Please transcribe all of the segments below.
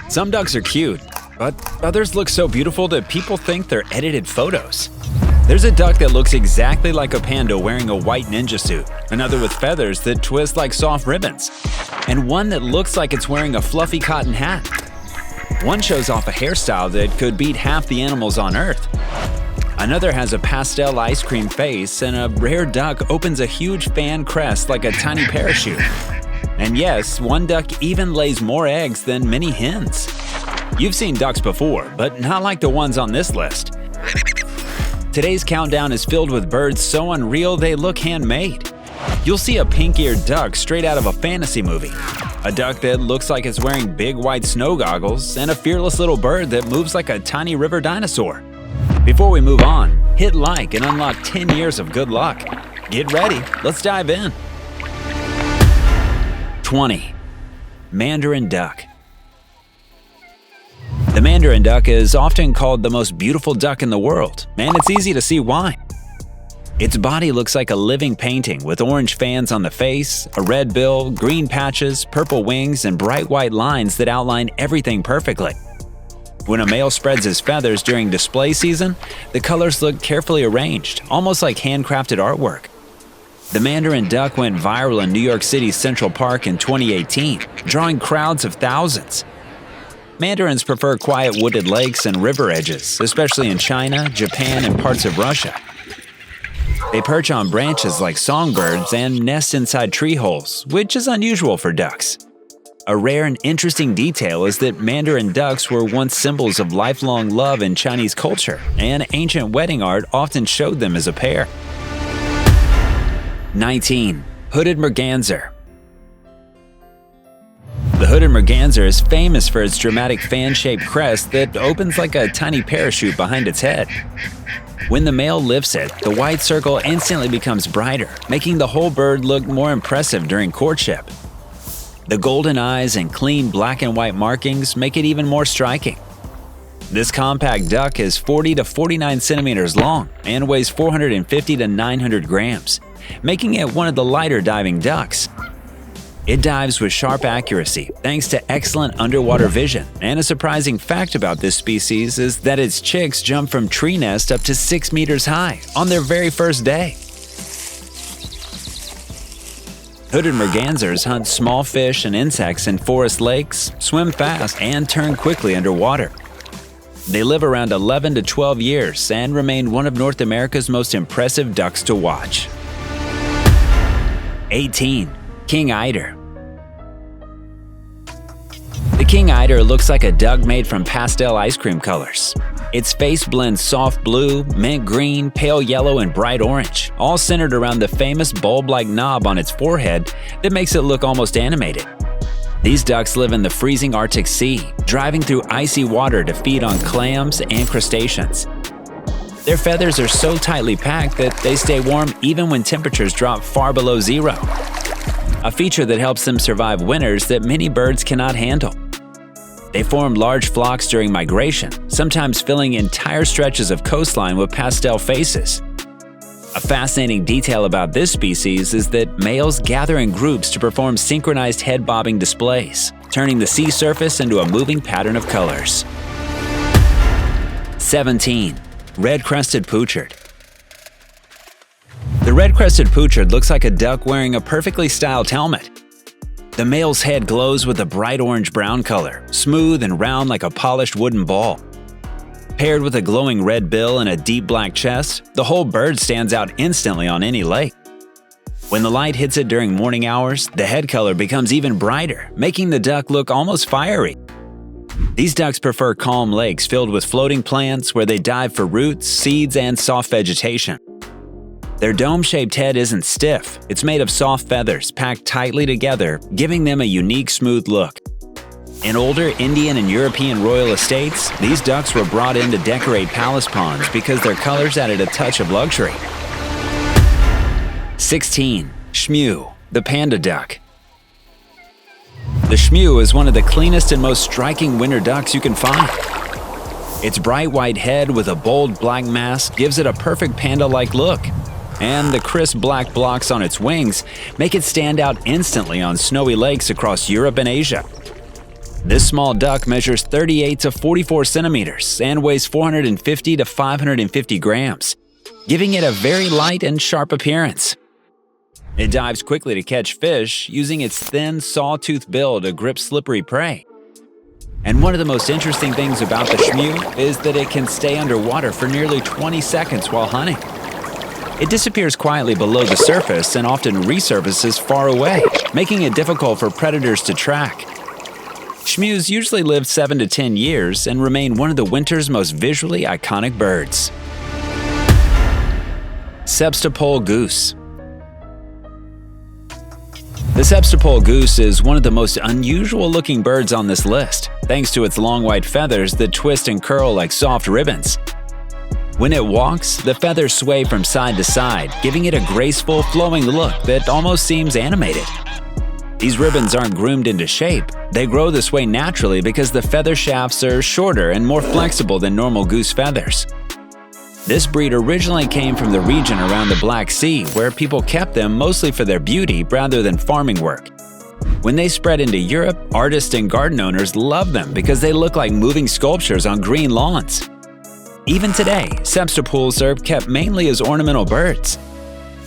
Some ducks are cute, but others look so beautiful that people think they're edited photos. There's a duck that looks exactly like a panda wearing a white ninja suit, another with feathers that twist like soft ribbons, and one that looks like it's wearing a fluffy cotton hat. One shows off a hairstyle that could beat half the animals on Earth. Another has a pastel ice cream face, and a rare duck opens a huge fan crest like a tiny parachute. And yes, one duck even lays more eggs than many hens. You've seen ducks before, but not like the ones on this list. Today's countdown is filled with birds so unreal they look handmade. You'll see a pink-eared duck straight out of a fantasy movie, a duck that looks like it's wearing big white snow goggles, and a fearless little bird that moves like a tiny river dinosaur. Before we move on, hit like and unlock 10 years of good luck. Get ready, let's dive in. 20. Mandarin duck. The Mandarin duck is often called the most beautiful duck in the world, and it's easy to see why. Its body looks like a living painting with orange fans on the face, a red bill, green patches, purple wings, and bright white lines that outline everything perfectly. When a male spreads his feathers during display season, the colors look carefully arranged, almost like handcrafted artwork. The Mandarin duck went viral in New York City's Central Park in 2018, drawing crowds of thousands. Mandarins prefer quiet wooded lakes and river edges, especially in China, Japan, and parts of Russia. They perch on branches like songbirds and nest inside tree holes, which is unusual for ducks. A rare and interesting detail is that Mandarin ducks were once symbols of lifelong love in Chinese culture, and ancient wedding art often showed them as a pair. 19. Hooded merganser. The hooded merganser is famous for its dramatic fan-shaped crest that opens like a tiny parachute behind its head. When the male lifts it, the white circle instantly becomes brighter, making the whole bird look more impressive during courtship. The golden eyes and clean black and white markings make it even more striking. This compact duck is 40 to 49 centimeters long and weighs 450 to 900 grams, making it one of the lighter diving ducks. It dives with sharp accuracy thanks to excellent underwater vision, and a surprising fact about this species is that its chicks jump from tree nest up to 6 meters high on their very first day. Hooded mergansers hunt small fish and insects in forest lakes, swim fast, and turn quickly underwater. They live around 11 to 12 years and remain one of North America's most impressive ducks to watch. 18. King eider. The king eider looks like a duck made from pastel ice cream colors. Its face blends soft blue, mint green, pale yellow, and bright orange, all centered around the famous bulb-like knob on its forehead that makes it look almost animated. These ducks live in the freezing Arctic Sea, driving through icy water to feed on clams and crustaceans. Their feathers are so tightly packed that they stay warm even when temperatures drop far below zero, a feature that helps them survive winters that many birds cannot handle. They form large flocks during migration, sometimes filling entire stretches of coastline with pastel faces. A fascinating detail about this species is that males gather in groups to perform synchronized head-bobbing displays, turning the sea surface into a moving pattern of colors. 17. Red-crested pochard. The red-crested pochard looks like a duck wearing a perfectly styled helmet. The male's head glows with a bright orange-brown color, smooth and round like a polished wooden ball. Paired with a glowing red bill and a deep black chest, the whole bird stands out instantly on any lake. When the light hits it during morning hours, the head color becomes even brighter, making the duck look almost fiery. These ducks prefer calm lakes filled with floating plants where they dive for roots, seeds, and soft vegetation. Their dome-shaped head isn't stiff, it's made of soft feathers packed tightly together, giving them a unique smooth look. In older Indian and European royal estates, these ducks were brought in to decorate palace ponds because their colors added a touch of luxury. 16. Smew, the panda duck. The smew is one of the cleanest and most striking winter ducks you can find. Its bright white head with a bold black mask gives it a perfect panda-like look, and the crisp black blocks on its wings make it stand out instantly on snowy lakes across Europe and Asia. This small duck measures 38 to 44 centimeters and weighs 450 to 550 grams, giving it a very light and sharp appearance. It dives quickly to catch fish, using its thin, saw-toothed bill to grip slippery prey. And one of the most interesting things about the smew is that it can stay underwater for nearly 20 seconds while hunting. It disappears quietly below the surface and often resurfaces far away, making it difficult for predators to track. Shmews usually live 7 to 10 years and remain one of the winter's most visually iconic birds. Sebastopol goose. The Sebastopol goose is one of the most unusual-looking birds on this list, thanks to its long white feathers that twist and curl like soft ribbons. When it walks, the feathers sway from side to side, giving it a graceful, flowing look that almost seems animated. These ribbons aren't groomed into shape. They grow this way naturally because the feather shafts are shorter and more flexible than normal goose feathers. This breed originally came from the region around the Black Sea, where people kept them mostly for their beauty rather than farming work. When they spread into Europe, artists and garden owners love them because they look like moving sculptures on green lawns. Even today, Sebastopols are kept mainly as ornamental birds.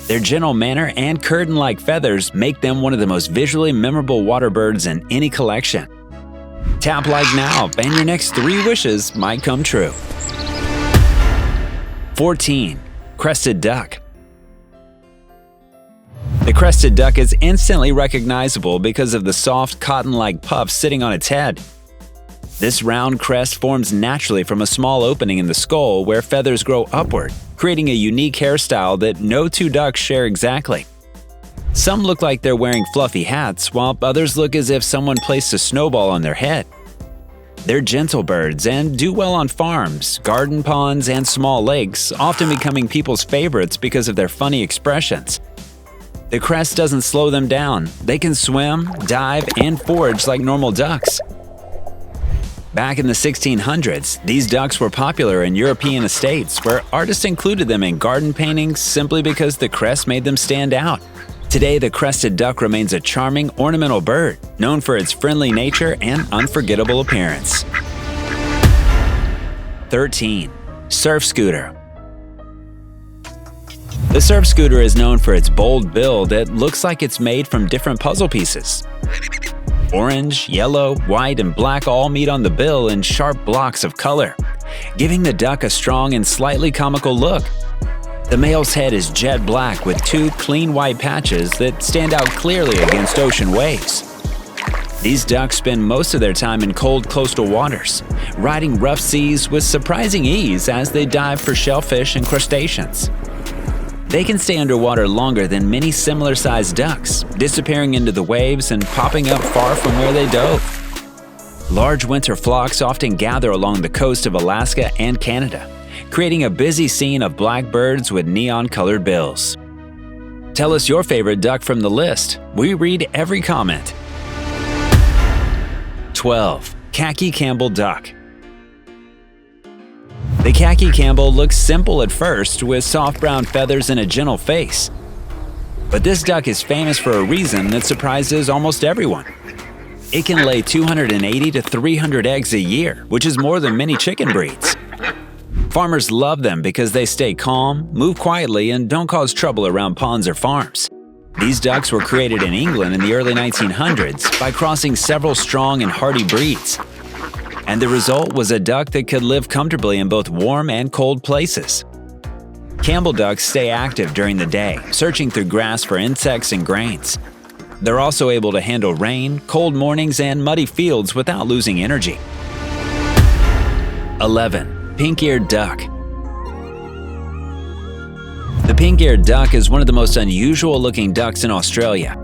Their gentle manner and curtain-like feathers make them one of the most visually memorable water birds in any collection. Tap like now, and your next 3 wishes might come true. 14. Crested duck. The crested duck is instantly recognizable because of the soft, cotton-like puff sitting on its head. This round crest forms naturally from a small opening in the skull where feathers grow upward, creating a unique hairstyle that no 2 ducks share exactly. Some look like they're wearing fluffy hats, while others look as if someone placed a snowball on their head. They're gentle birds and do well on farms, garden ponds, and small lakes, often becoming people's favorites because of their funny expressions. The crest doesn't slow them down. They can swim, dive, and forage like normal ducks. Back in the 1600s, these ducks were popular in European estates where artists included them in garden paintings simply because the crest made them stand out. Today, the crested duck remains a charming, ornamental bird, known for its friendly nature and unforgettable appearance. 13. Surf scooter. The surf scooter is known for its bold bill that looks like it's made from different puzzle pieces. Orange, yellow, white, and black all meet on the bill in sharp blocks of color, giving the duck a strong and slightly comical look. The male's head is jet black with 2 clean white patches that stand out clearly against ocean waves. These ducks spend most of their time in cold coastal waters, riding rough seas with surprising ease as they dive for shellfish and crustaceans. They can stay underwater longer than many similar-sized ducks, disappearing into the waves and popping up far from where they dove. Large winter flocks often gather along the coast of Alaska and Canada, creating a busy scene of black birds with neon-colored bills. Tell us your favorite duck from the list. We read every comment. 12. Khaki Campbell duck. The khaki Campbell looks simple at first with soft brown feathers and a gentle face. But this duck is famous for a reason that surprises almost everyone. It can lay 280 to 300 eggs a year, which is more than many chicken breeds. Farmers love them because they stay calm, move quietly, and don't cause trouble around ponds or farms. These ducks were created in England in the early 1900s by crossing several strong and hardy breeds. And the result was a duck that could live comfortably in both warm and cold places. Campbell ducks stay active during the day, searching through grass for insects and grains. They're also able to handle rain, cold mornings, and muddy fields without losing energy. 11. Pink-eared duck. The pink-eared duck is one of the most unusual-looking ducks in Australia.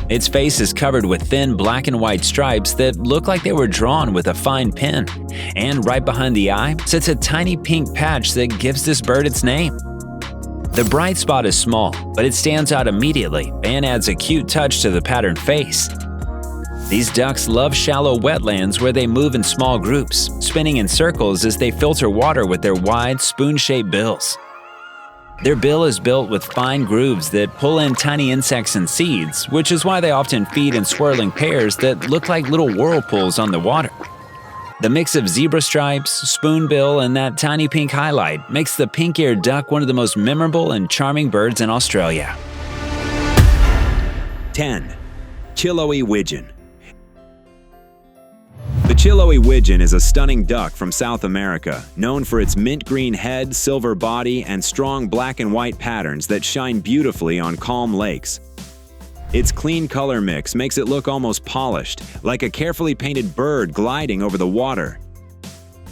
Its face is covered with thin black and white stripes that look like they were drawn with a fine pen, and right behind the eye sits a tiny pink patch that gives this bird its name. The bright spot is small, but it stands out immediately and adds a cute touch to the patterned face. These ducks love shallow wetlands where they move in small groups, spinning in circles as they filter water with their wide, spoon-shaped bills. Their bill is built with fine grooves that pull in tiny insects and seeds, which is why they often feed in swirling pairs that look like little whirlpools on the water. The mix of zebra stripes, spoonbill, and that tiny pink highlight makes the pink-eared duck one of the most memorable and charming birds in Australia. 10. Chiloe wigeon. The Chiloe wigeon is a stunning duck from South America, known for its mint green head, silver body, and strong black and white patterns that shine beautifully on calm lakes. Its clean color mix makes it look almost polished, like a carefully painted bird gliding over the water.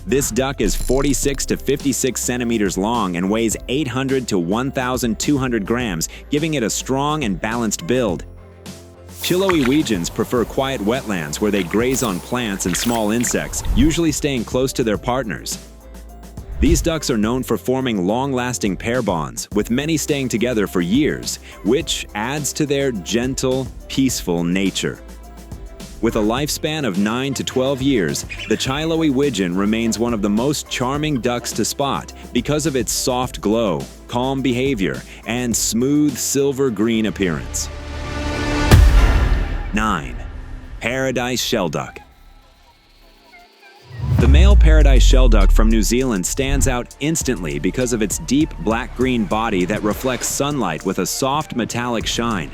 This duck is 46 to 56 centimeters long and weighs 800 to 1,200 grams, giving it a strong and balanced build. Chiloe wigeons prefer quiet wetlands where they graze on plants and small insects, usually staying close to their partners. These ducks are known for forming long-lasting pair bonds, with many staying together for years, which adds to their gentle, peaceful nature. With a lifespan of 9 to 12 years, the Chiloe wigeon remains one of the most charming ducks to spot because of its soft glow, calm behavior, and smooth silver-green appearance. 9. Paradise shelduck. The male paradise shelduck from New Zealand stands out instantly because of its deep black-green body that reflects sunlight with a soft metallic shine.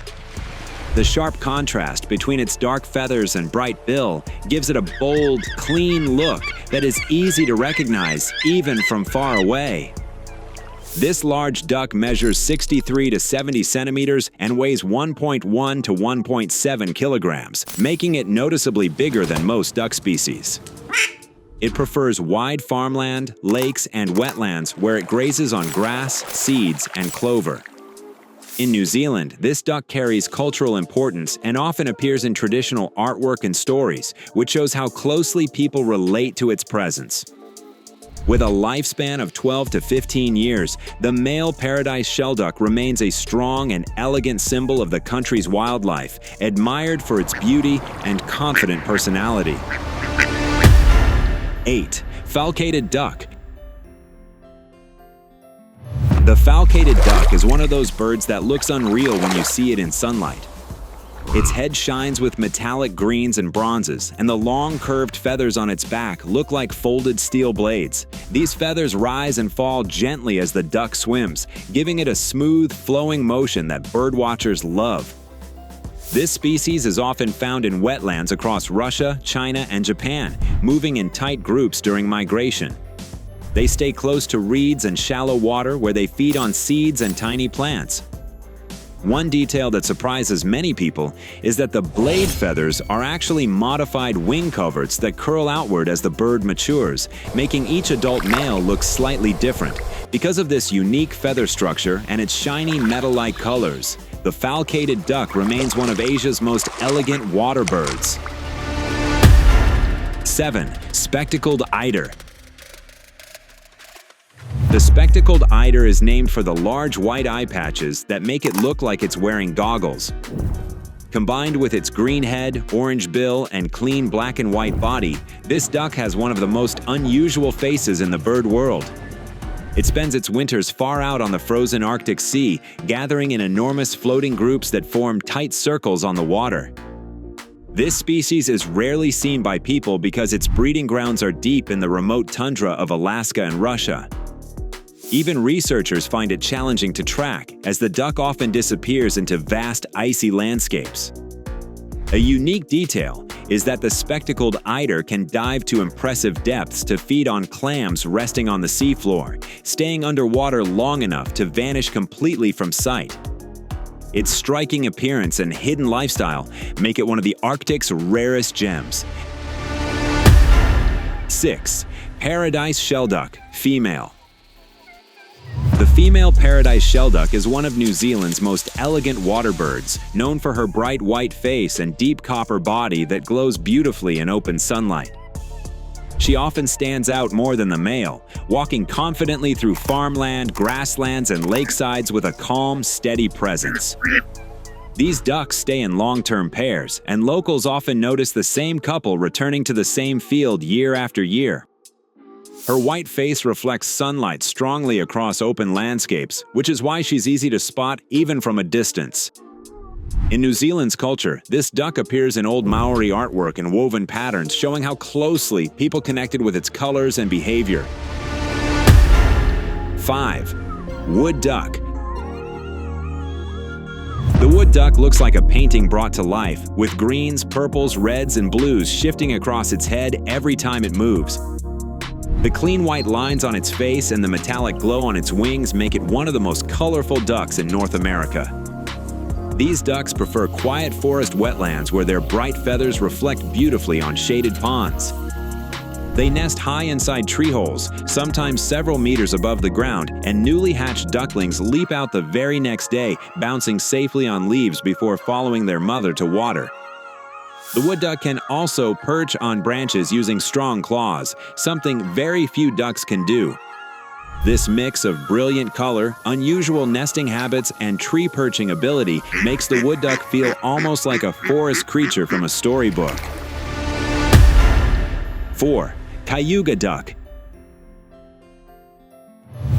The sharp contrast between its dark feathers and bright bill gives it a bold, clean look that is easy to recognize even from far away. This large duck measures 63 to 70 centimeters and weighs 1.1 to 1.7 kilograms, making it noticeably bigger than most duck species. It prefers wide farmland, lakes, and wetlands where it grazes on grass, seeds, and clover. In New Zealand, this duck carries cultural importance and often appears in traditional artwork and stories, which shows how closely people relate to its presence. With a lifespan of 12 to 15 years, the male paradise shelduck remains a strong and elegant symbol of the country's wildlife, admired for its beauty and confident personality. 8. Falcated duck. The falcated duck is one of those birds that looks unreal when you see it in sunlight. Its head shines with metallic greens and bronzes, and the long curved feathers on its back look like folded steel blades. These feathers rise and fall gently as the duck swims, giving it a smooth, flowing motion that birdwatchers love. This species is often found in wetlands across Russia, China, and Japan, moving in tight groups during migration. They stay close to reeds and shallow water where they feed on seeds and tiny plants. One detail that surprises many people is that the blade feathers are actually modified wing coverts that curl outward as the bird matures, making each adult male look slightly different. Because of this unique feather structure and its shiny metal-like colors, the falcated duck remains one of Asia's most elegant water birds. 7. Spectacled eider. The spectacled eider is named for the large white eye patches that make it look like it's wearing goggles. Combined with its green head, orange bill, and clean black and white body, this duck has one of the most unusual faces in the bird world. It spends its winters far out on the frozen Arctic Sea, gathering in enormous floating groups that form tight circles on the water. This species is rarely seen by people because its breeding grounds are deep in the remote tundra of Alaska and Russia. Even researchers find it challenging to track, as the duck often disappears into vast icy landscapes. A unique detail is that the spectacled eider can dive to impressive depths to feed on clams resting on the seafloor, staying underwater long enough to vanish completely from sight. Its striking appearance and hidden lifestyle make it one of the Arctic's rarest gems. 6. Paradise shelduck, female. The female paradise shelduck is one of New Zealand's most elegant water birds, known for her bright white face and deep copper body that glows beautifully in open sunlight. She often stands out more than the male, walking confidently through farmland, grasslands, and lakesides with a calm, steady presence. These ducks stay in long-term pairs, and locals often notice the same couple returning to the same field year after year. Her white face reflects sunlight strongly across open landscapes, which is why she's easy to spot even from a distance. In New Zealand's culture, this duck appears in old Maori artwork and woven patterns showing how closely people connected with its colors and behavior. 5. Wood duck. The wood duck looks like a painting brought to life, with greens, purples, reds, and blues shifting across its head every time it moves. The clean white lines on its face and the metallic glow on its wings make it one of the most colorful ducks in North America. These ducks prefer quiet forest wetlands where their bright feathers reflect beautifully on shaded ponds. They nest high inside tree holes, sometimes several meters above the ground, and newly hatched ducklings leap out the very next day, bouncing safely on leaves before following their mother to water. The wood duck can also perch on branches using strong claws, something very few ducks can do. This mix of brilliant color, unusual nesting habits, and tree perching ability makes the wood duck feel almost like a forest creature from a storybook. 4. Cayuga duck.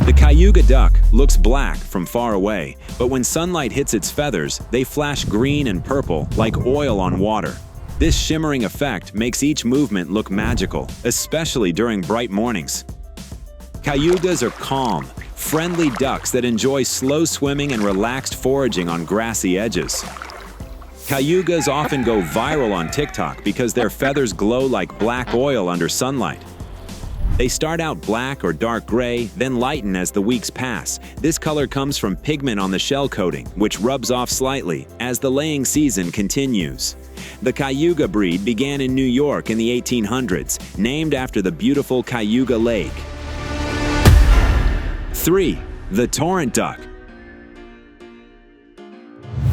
The cayuga duck looks black from far away, but when sunlight hits its feathers, they flash green and purple like oil on water. This shimmering effect makes each movement look magical, especially during bright mornings. Cayugas are calm, friendly ducks that enjoy slow swimming and relaxed foraging on grassy edges. Cayugas often go viral on TikTok because their feathers glow like black oil under sunlight. They start out black or dark gray, then lighten as the weeks pass. This color comes from pigment on the shell coating, which rubs off slightly as the laying season continues. The cayuga breed began in New York in the 1800s, named after the beautiful Cayuga Lake. 3. The Torrent duck.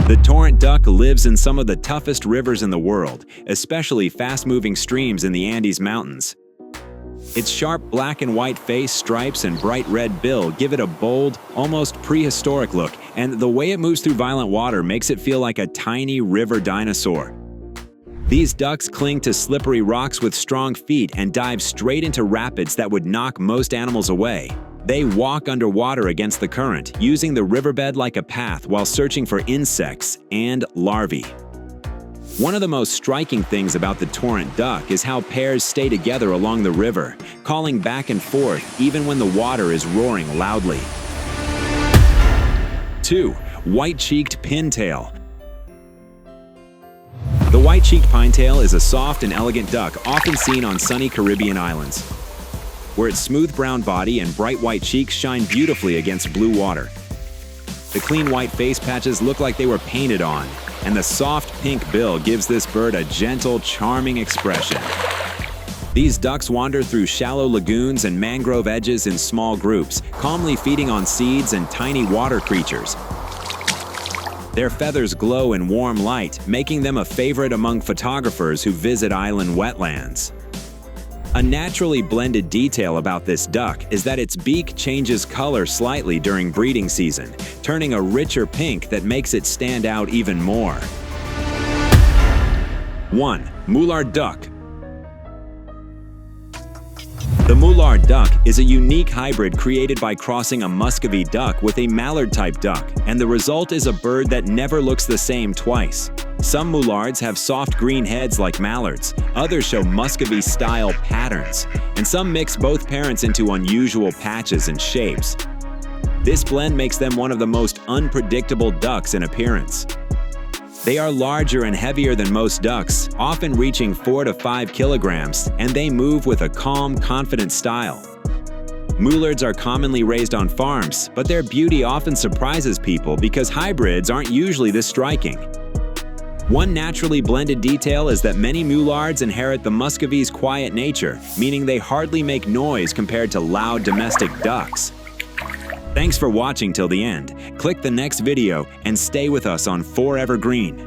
The Torrent duck lives in some of the toughest rivers in the world, especially fast-moving streams in the Andes Mountains. Its sharp black and white face, stripes, and bright red bill give it a bold, almost prehistoric look, and the way it moves through violent water makes it feel like a tiny river dinosaur. These ducks cling to slippery rocks with strong feet and dive straight into rapids that would knock most animals away. They walk underwater against the current, using the riverbed like a path while searching for insects and larvae. One of the most striking things about the torrent duck is how pairs stay together along the river, calling back and forth even when the water is roaring loudly. 2. White-cheeked pintail. The white-cheeked pintail is a soft and elegant duck often seen on sunny Caribbean islands, where its smooth brown body and bright white cheeks shine beautifully against blue water. The clean white face patches look like they were painted on, and the soft pink bill gives this bird a gentle, charming expression. These ducks wander through shallow lagoons and mangrove edges in small groups, calmly feeding on seeds and tiny water creatures. Their feathers glow in warm light, making them a favorite among photographers who visit island wetlands. A naturally blended detail about this duck is that its beak changes color slightly during breeding season, turning a richer pink that makes it stand out even more. 1. Mulard duck. The mulard duck is a unique hybrid created by crossing a Muscovy duck with a mallard-type duck, and the result is a bird that never looks the same twice. Some mullards have soft green heads like mallards, others show Muscovy-style patterns, and some mix both parents into unusual patches and shapes. This blend makes them one of the most unpredictable ducks in appearance. They are larger and heavier than most ducks, often reaching 4 to 5 kilograms, and they move with a calm, confident style. Mullards are commonly raised on farms, but their beauty often surprises people because hybrids aren't usually this striking. One naturally blended detail is that many mullards inherit the Muscovy's quiet nature, meaning they hardly make noise compared to loud domestic ducks. Thanks for watching till the end. Click the next video and stay with us on Forever Green.